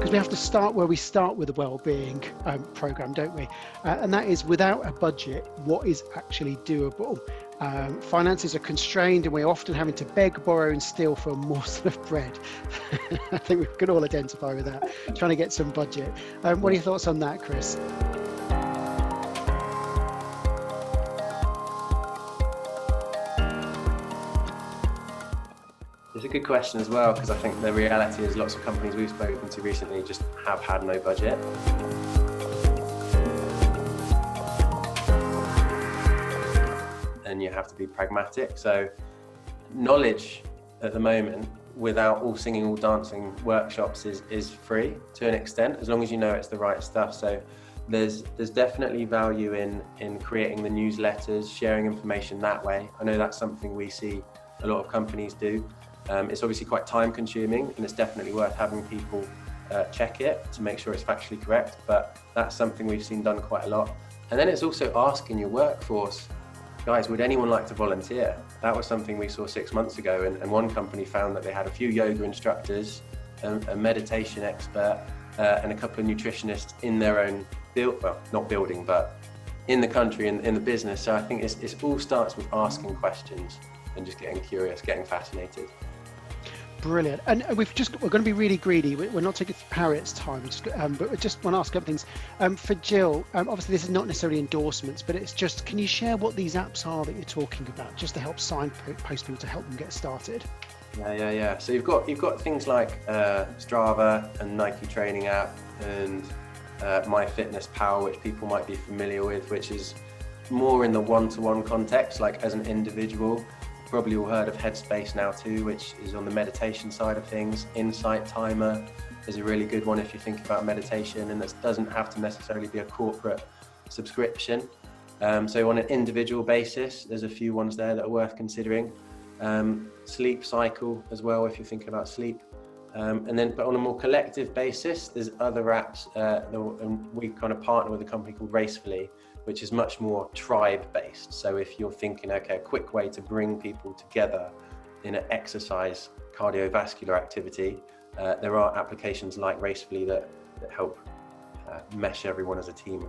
because we have to start where we start with the wellbeing program, don't we? And that is, without a budget, what is actually doable? Finances are constrained, and we're often having to beg, borrow and steal for a morsel of bread. I think we can all identify with that, trying to get some budget. What are your thoughts on that, Chris? It's a good question as well, because I think the reality is lots of companies we've spoken to recently just have had no budget. And you have to be pragmatic. So knowledge at the moment, without all singing, all dancing workshops, is free to an extent, as long as you know it's the right stuff. So there's definitely value in creating the newsletters, sharing information that way. I know that's something we see a lot of companies do. It's obviously quite time consuming, and it's definitely worth having people check it to make sure it's factually correct, but that's something we've seen done quite a lot. And then it's also asking your workforce, guys, would anyone like to volunteer? That was something we saw 6 months ago, and one company found that they had a few yoga instructors, a meditation expert, and a couple of nutritionists in their own not building, but in the country, in the business. So I think it all starts with asking questions and just getting curious, getting fascinated. Brilliant. And we're going to be really greedy. We're not taking Harriet's time, but we just want to ask a couple things. For Jill, obviously this is not necessarily endorsements, but it's just, can you share what these apps are that you're talking about, just to help signpost people, to help them get started? Yeah. So you've got things like Strava and Nike training app, and MyFitnessPal, which people might be familiar with, which is more in the one-to-one context, like as an individual. Probably all heard of Headspace now too, which is on the meditation side of things. Insight Timer is a really good one if you think about meditation, and this doesn't have to necessarily be a corporate subscription. So on an individual basis, there's a few ones there that are worth considering. Sleep Cycle as well, if you're thinking about sleep. But on a more collective basis, there's other apps, and we kind of partner with a company called Racefully, which is much more tribe-based. So if you're thinking, okay, a quick way to bring people together in an exercise cardiovascular activity, there are applications like Racefully that help mesh everyone as a team.